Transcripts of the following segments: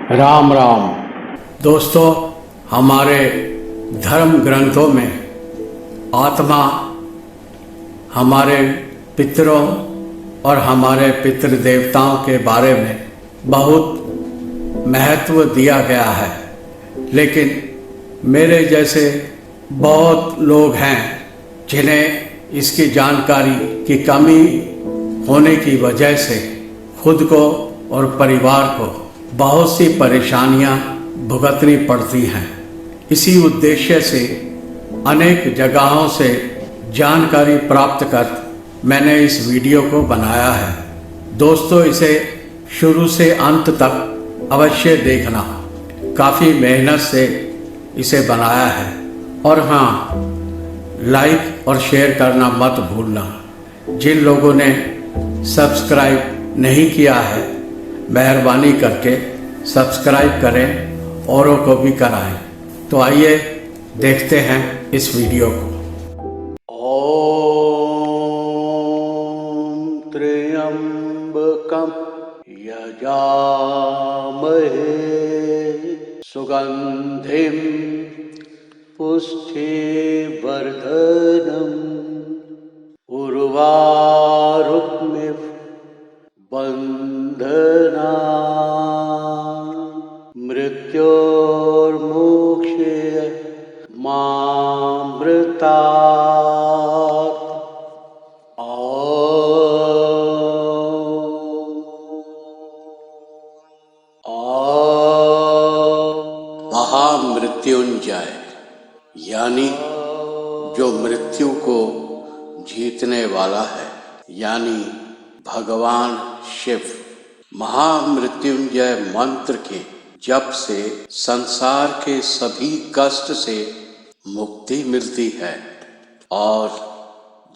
राम राम। दोस्तों, हमारे धर्म ग्रंथों में आत्मा हमारे पितरों और हमारे पितृ देवताओं के बारे में बहुत महत्व दिया गया है, लेकिन मेरे जैसे बहुत लोग हैं जिन्हें इसकी जानकारी की कमी होने की वजह से खुद को और परिवार को बहुत सी परेशानियां भुगतनी पड़ती हैं। इसी उद्देश्य से अनेक जगहों से जानकारी प्राप्त कर मैंने इस वीडियो को बनाया है। दोस्तों, इसे शुरू से अंत तक अवश्य देखना। काफ़ी मेहनत से इसे बनाया है। और हाँ, लाइक और शेयर करना मत भूलना। जिन लोगों ने सब्सक्राइब नहीं किया है, मेहरबानी करके सब्सक्राइब करें, औरों को भी कराएं। तो आइए देखते हैं इस वीडियो को। ओम त्र्यंबकम यजामहे सुगंधिम पुष्टिवर्धनम उर्वारुकमिव बंधना मृत्योर्मोक्षे मामृतात्। महामृत्युंजय यानी जो मृत्यु को जीतने वाला है, यानी भगवान शिव। महामृत्युंजय मंत्र के जप से संसार के सभी कष्ट से मुक्ति मिलती है और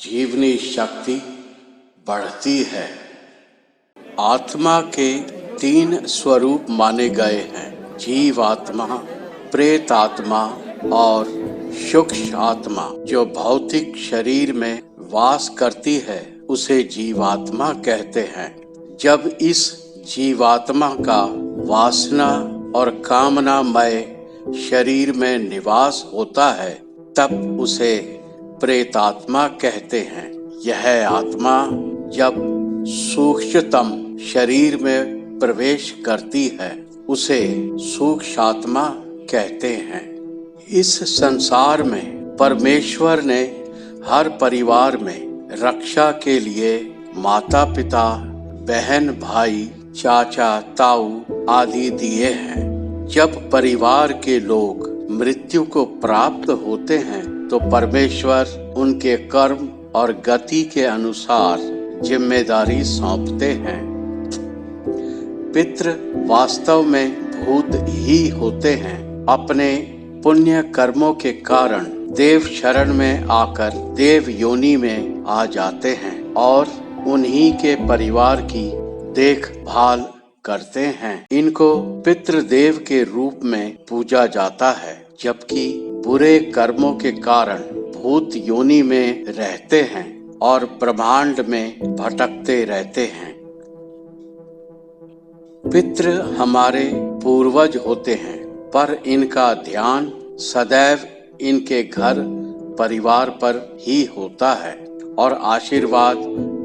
जीवनी शक्ति बढ़ती है। आत्मा के 3 स्वरूप माने गए हैं: जीवात्मा, प्रेतात्मा और सूक्ष्म आत्मा। जो भौतिक शरीर में वास करती है उसे जीवात्मा कहते हैं। जब इस जीवात्मा का वासना और कामनामय शरीर में निवास होता है तब उसे प्रेतात्मा कहते हैं। यह आत्मा जब सूक्ष्मतम शरीर में प्रवेश करती है उसे सूक्ष्म आत्मा कहते हैं। इस संसार में परमेश्वर ने हर परिवार में रक्षा के लिए माता पिता, बहन भाई, चाचा ताऊ आदि दिए हैं। जब परिवार के लोग मृत्यु को प्राप्त होते हैं तो परमेश्वर उनके कर्म और गति के अनुसार जिम्मेदारी सौंपते हैं। पितृ वास्तव में भूत ही होते हैं। अपने पुण्य कर्मों के कारण देव शरण में आकर देव योनि में आ जाते हैं और उन्हीं के परिवार की देखभाल करते हैं। इनको पितृदेव के रूप में पूजा जाता है, जबकि बुरे कर्मों के कारण भूत योनि में रहते हैं और ब्रह्मांड में भटकते रहते हैं। पितृ हमारे पूर्वज होते हैं, पर इनका ध्यान सदैव इनके घर परिवार पर ही होता है और आशीर्वाद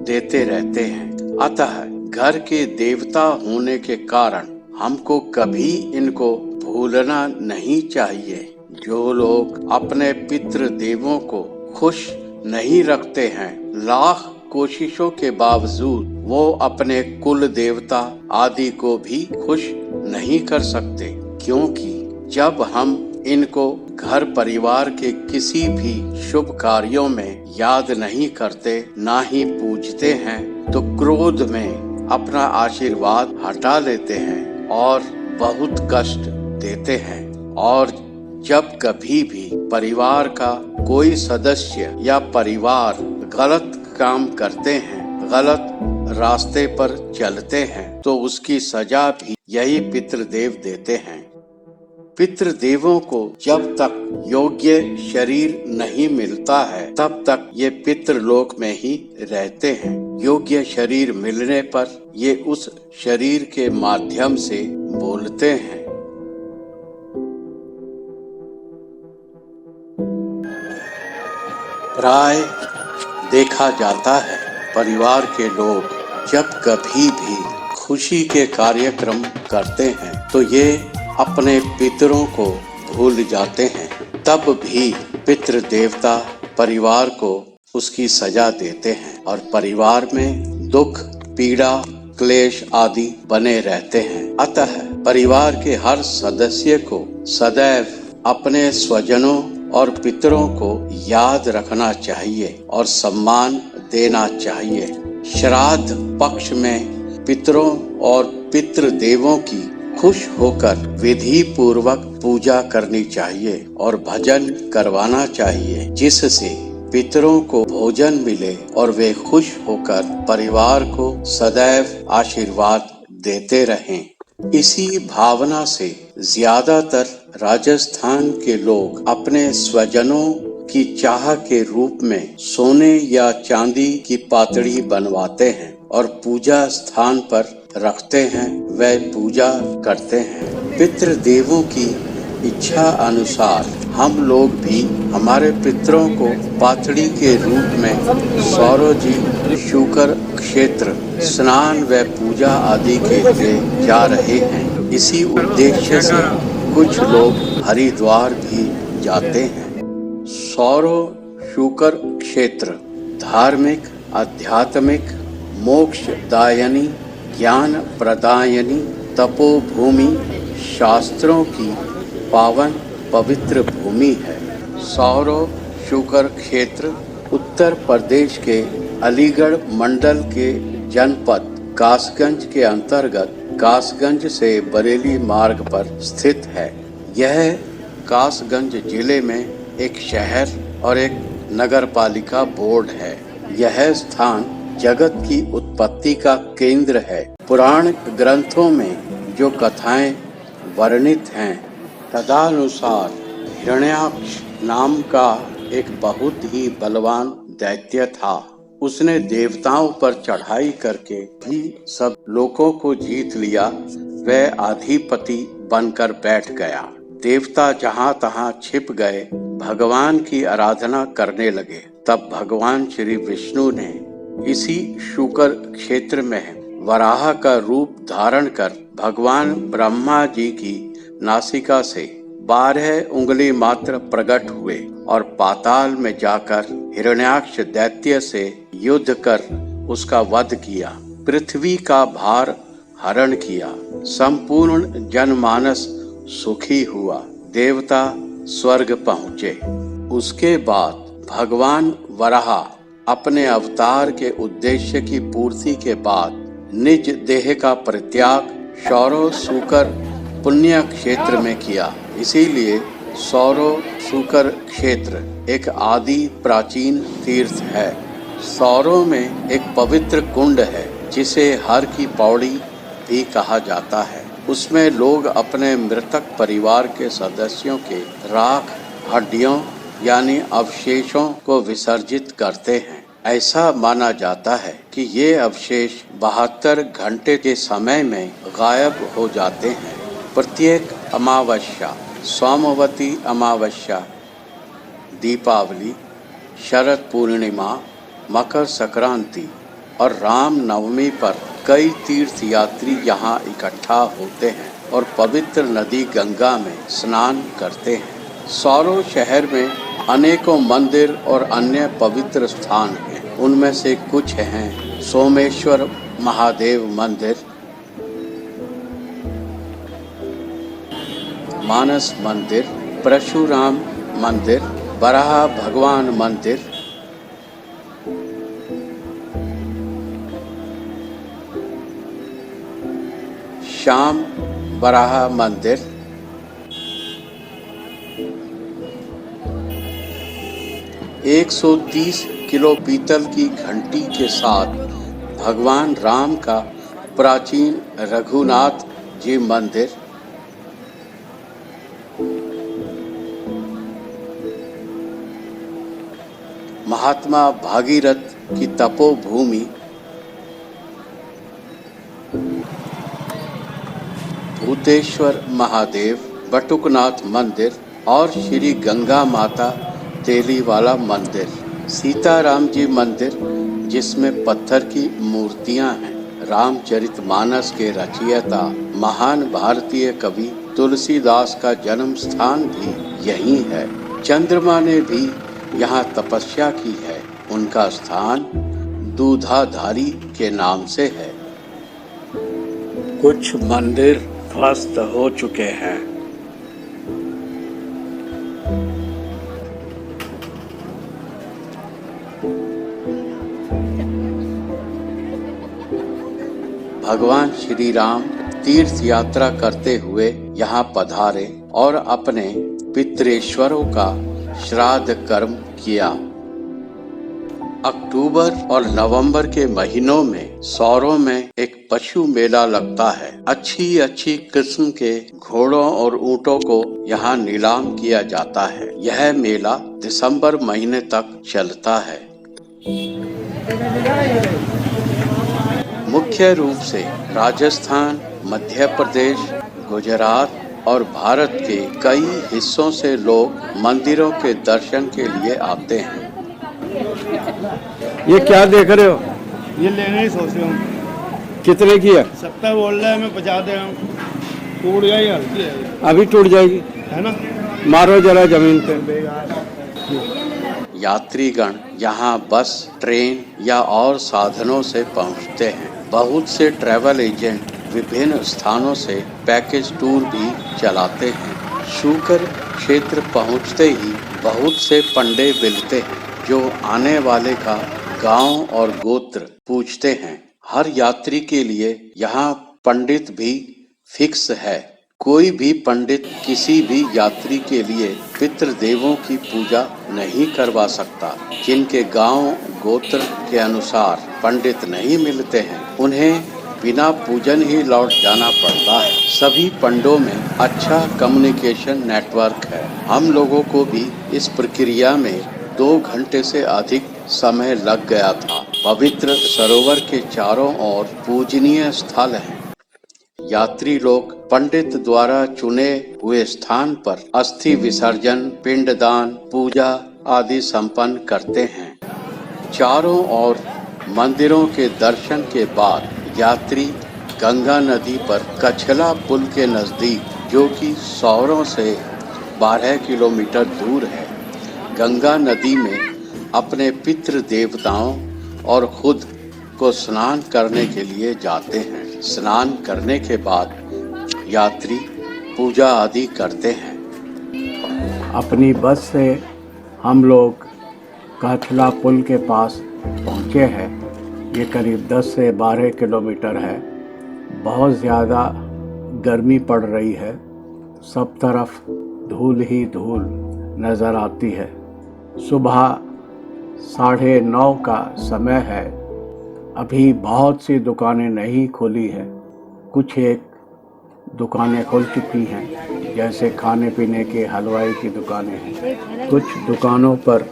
देते रहते हैं। अतः घर के देवता होने के कारण हमको कभी इनको भूलना नहीं चाहिए। जो लोग अपने पितृ देवों को खुश नहीं रखते हैं, लाख कोशिशों के बावजूद वो अपने कुल देवता आदि को भी खुश नहीं कर सकते, क्योंकि जब हम इनको घर परिवार के किसी भी शुभ कार्यों में याद नहीं करते, ना ही पूजते हैं, तो क्रोध में अपना आशीर्वाद हटा लेते हैं और बहुत कष्ट देते हैं। और जब कभी भी परिवार का कोई सदस्य या परिवार गलत काम करते हैं, गलत रास्ते पर चलते हैं, तो उसकी सजा भी यही पितृदेव देते हैं। पितृदेवों को जब तक योग्य शरीर नहीं मिलता है तब तक ये पितृलोक में ही रहते हैं। योग्य शरीर मिलने पर ये उस शरीर के माध्यम से बोलते हैं। प्राय देखा जाता है परिवार के लोग जब कभी भी खुशी के कार्यक्रम करते हैं तो ये अपने पितरों को भूल जाते हैं। तब भी पितृ देवता परिवार को उसकी सजा देते हैं और परिवार में दुख, पीड़ा, क्लेश आदि बने रहते हैं। अतः परिवार के हर सदस्य को सदैव अपने स्वजनों और पितरों को याद रखना चाहिए और सम्मान देना चाहिए। श्राद्ध पक्ष में पितरों और पितृदेवों की खुश होकर विधि पूर्वक पूजा करनी चाहिए और भजन करवाना चाहिए, जिससे पितरों को भोजन मिले और वे खुश होकर परिवार को सदैव आशीर्वाद देते रहें। इसी भावना से ज्यादातर राजस्थान के लोग अपने स्वजनों की चाह के रूप में सोने या चांदी की पातड़ी बनवाते हैं और पूजा स्थान पर रखते हैं, वे पूजा करते हैं। पितृदेवों की इच्छा अनुसार हम लोग भी हमारे पितरों को पातड़ी के रूप में सौरोजी शुकर क्षेत्र स्नान व पूजा आदि के लिए जा रहे हैं। इसी उद्देश्य से कुछ लोग हरिद्वार भी जाते हैं। सौरो शुकर क्षेत्र धार्मिक, आध्यात्मिक, मोक्षदायिनी, ज्ञान प्रदायिनी तपोभूमि, शास्त्रों की पावन पवित्र भूमि है। सौरो शुकर क्षेत्र उत्तर प्रदेश के अलीगढ़ मंडल के जनपद कासगंज के अंतर्गत कासगंज से बरेली मार्ग पर स्थित है। यह कासगंज जिले में एक शहर और एक नगर पालिका बोर्ड है। यह स्थान जगत की उत्पत्ति का केंद्र है। पुराण ग्रंथों में जो कथाएं वर्णित हैं तदनुसार हिरण्याक्ष नाम का एक बहुत ही बलवान दैत्य था। उसने देवताओं पर चढ़ाई करके भी सब लोगों को जीत लिया। वह अधिपति बनकर बैठ गया। देवता जहाँ तहाँ छिप गए, भगवान की आराधना करने लगे। तब भगवान श्री विष्णु ने इसी शुकर क्षेत्र में वराह का रूप धारण कर भगवान ब्रह्मा जी की नासिका से 12 उंगली मात्र प्रकट हुए और पाताल में जाकर हिरण्याक्ष दैत्य से युद्ध कर उसका वध किया। पृथ्वी का भार हरण किया। संपूर्ण जनमानस सुखी हुआ। देवता स्वर्ग पहुँचे। उसके बाद भगवान वराह अपने अवतार के उद्देश्य की पूर्ति के बाद निज देह का परित्याग सौरो शुकर पुण्य क्षेत्र में किया। इसीलिए सौरो शुकर क्षेत्र एक आदि प्राचीन तीर्थ है। सौरों में एक पवित्र कुंड है जिसे हर की पौड़ी भी कहा जाता है। उसमें लोग अपने मृतक परिवार के सदस्यों के राख, हड्डियों यानी अवशेषों को विसर्जित करते हैं। ऐसा माना जाता है कि ये अवशेष 72 घंटे के समय में गायब हो जाते हैं। प्रत्येक अमावस्या, सोमवती अमावस्या, दीपावली, शरद पूर्णिमा, मकर संक्रांति और राम नवमी पर कई तीर्थ यात्री यहाँ इकट्ठा होते हैं और पवित्र नदी गंगा में स्नान करते हैं। सौरो शहर में अनेकों मंदिर और अन्य पवित्र स्थान हैं। उनमें से कुछ हैं सोमेश्वर महादेव मंदिर, मानस मंदिर, परशुराम मंदिर, बराह भगवान मंदिर, श्याम बराह मंदिर, 130 किलो पीतल की घंटी के साथ भगवान राम का प्राचीन रघुनाथ जी मंदिर, महात्मा भागीरथ की तपोभूमि, भूतेश्वर महादेव, बटुकनाथ मंदिर और श्री गंगा माता तेलीवाला मंदिर, सीताराम जी मंदिर जिसमें पत्थर की मूर्तियां हैं, रामचरितमानस के रचयिता महान भारतीय कवि तुलसीदास का जन्म स्थान भी यही है। चंद्रमा ने भी यहाँ तपस्या की है। उनका स्थान दूधाधारी के नाम से है। कुछ मंदिर ध्वस्त हो चुके हैं। भगवान श्री राम तीर्थ यात्रा करते हुए यहाँ पधारे और अपने पितरेश्वरों का श्राद्ध कर्म किया। अक्टूबर और नवंबर के महीनों में सौरों में एक पशु मेला लगता है। अच्छी किस्म के घोड़ों और ऊंटों को यहाँ नीलाम किया जाता है। यह मेला दिसंबर महीने तक चलता है। मुख्य रूप से राजस्थान, मध्य प्रदेश, गुजरात और भारत के कई हिस्सों से लोग मंदिरों के दर्शन के लिए आते हैं। ये क्या देख रहे हो? ये लेने ही सोच रहा हूँ। कितने की है? 70 बोल रहा है, मैं 50 दे रहा हूँ। टूट गई, हल्की है। अभी टूट जाएगी, है ना? मारो जरा जमीन पे। यात्रीगण यहाँ बस, ट्रेन या और साधनों से पहुँचते हैं। बहुत से ट्रैवल एजेंट विभिन्न स्थानों से पैकेज टूर भी चलाते हैं। शूकर क्षेत्र पहुँचते ही बहुत से पंडे मिलते हैं जो आने वाले का गांव और गोत्र पूछते हैं। हर यात्री के लिए यहाँ पंडित भी फिक्स है। कोई भी पंडित किसी भी यात्री के लिए पितृदेवों की पूजा नहीं करवा सकता। जिनके गांव गोत्र के अनुसार पंडित नहीं मिलते हैं, उन्हें बिना पूजन ही लौट जाना पड़ता है। सभी पंडों में अच्छा कम्युनिकेशन नेटवर्क है। हम लोगों को भी इस प्रक्रिया में 2 घंटे से अधिक समय लग गया था। पवित्र सरोवर के चारों ओर पूजनीय स्थल हैं। यात्री लोग पंडित द्वारा चुने हुए स्थान पर अस्थि विसर्जन, पिंडदान, पूजा आदि संपन्न करते हैं। चारों ओर मंदिरों के दर्शन के बाद यात्री गंगा नदी पर कछला पुल के नजदीक, जो कि सौरों से 12 किलोमीटर दूर है, गंगा नदी में अपने पितृ देवताओं और खुद को स्नान करने के लिए जाते हैं। स्नान करने के बाद यात्री पूजा आदि करते हैं। अपनी बस से हम लोग कछला पुल के पास पहुँचे हैं। ये करीब 10 से 12 किलोमीटर है। बहुत ज़्यादा गर्मी पड़ रही है। सब तरफ धूल ही धूल नज़र आती है। सुबह 9:30 का समय है। अभी बहुत सी दुकानें नहीं खुली हैं। कुछ एक दुकानें खुल चुकी हैं, जैसे खाने पीने के, हलवाई की दुकानें हैं। कुछ दुकानों पर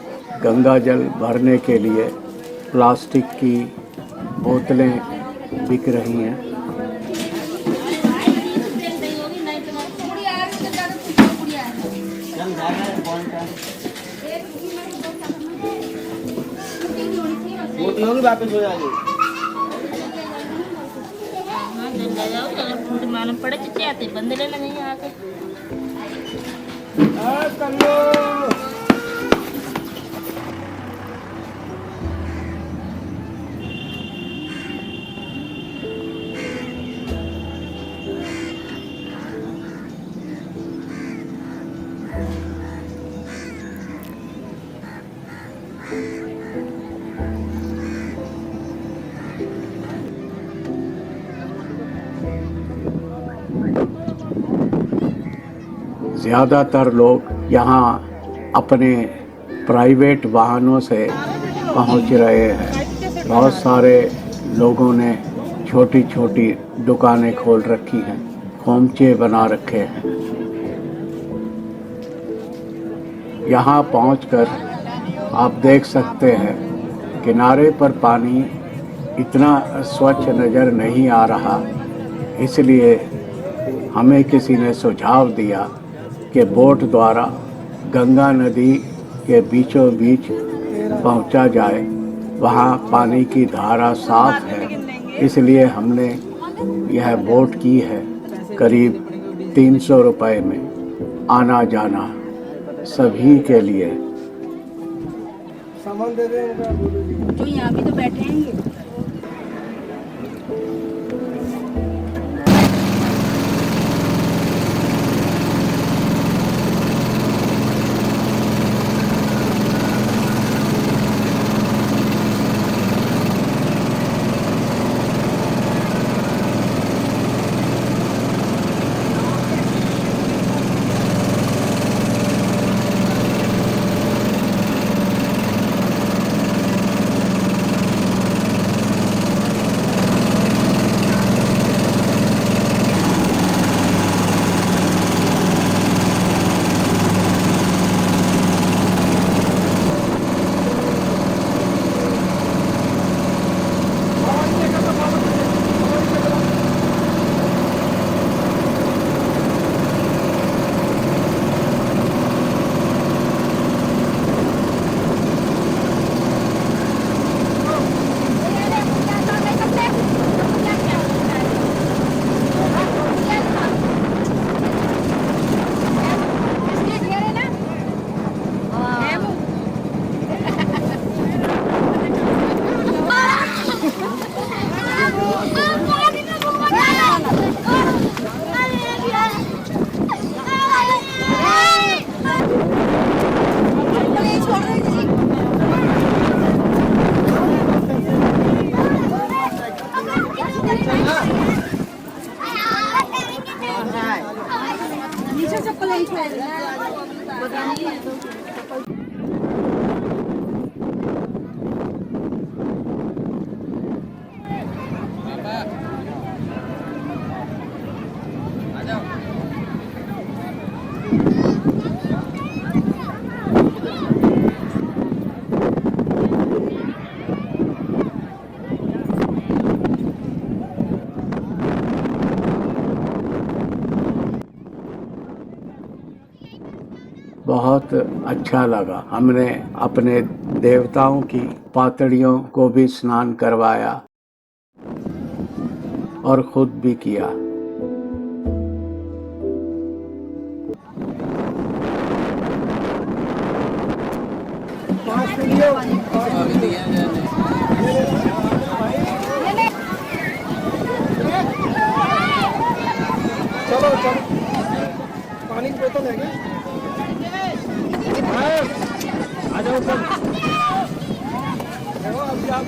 गंगा जल भरने के लिए प्लास्टिक की बोतलें बिक रही हैं। वापस हो जाएगी। मालूम पड़े तो आते बंद लेना नहीं आके। ज़्यादातर लोग यहाँ अपने प्राइवेट वाहनों से पहुँच रहे हैं। बहुत सारे लोगों ने छोटी छोटी दुकानें खोल रखी हैं, खोमचे बना रखे हैं। यहाँ पहुँचकर आप देख सकते हैं किनारे पर पानी इतना स्वच्छ नज़र नहीं आ रहा, इसलिए हमें किसी ने सुझाव दिया कि बोट द्वारा गंगा नदी के बीचों बीच पहुंचा जाए। वहाँ पानी की धारा साफ है, इसलिए हमने यह बोट की है। करीब 300 रुपए में आना जाना सभी के लिए। जो यहाँ भी तो बैठे हैं ये। बहुत अच्छा लगा। हमने अपने देवताओं की पातड़ियों को भी स्नान करवाया और खुद भी किया। चलो चलो पानी की बोतल है आ जाओ सब। देखो अभी आप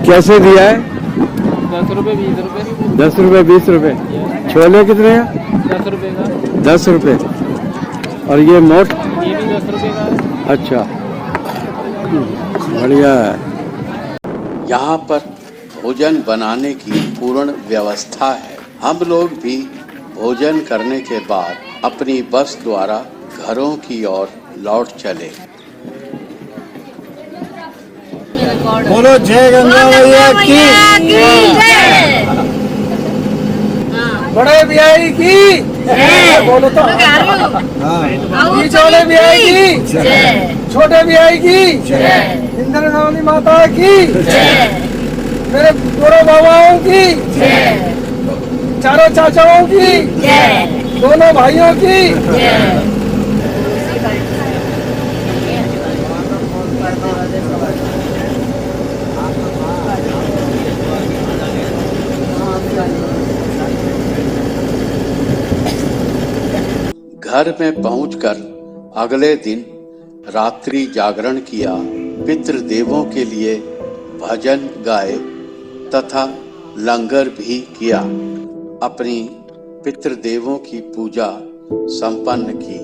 कैसे दिया है? 10 रुपये 20 रुपये 10 रुपये 20 रुपये। छोले कितने हैं? 10 रुपये का 10 रुपये। और ये मोट? ये भी 10 रुपये का है। अच्छा, बढ़िया है। यहाँ पर भोजन बनाने की पूर्ण व्यवस्था है। हम लोग भी भोजन करने के बाद अपनी बस द्वारा घरों की ओर लौट चले। बोलो जय गंगा मैया की, बड़े बिहारी की। बोलो तो बीच वाले भी आएगी, छोटे भी आएगी, इंद्रनावली माता की, मेरे दोनों बाबाओं की, चारों चाचाओं की, दोनों भाइयों की। घर में पहुंचकर अगले दिन रात्रि जागरण किया, पितृदेवों के लिए भजन गाए तथा लंगर भी किया। अपनी पितृदेवों की पूजा संपन्न की।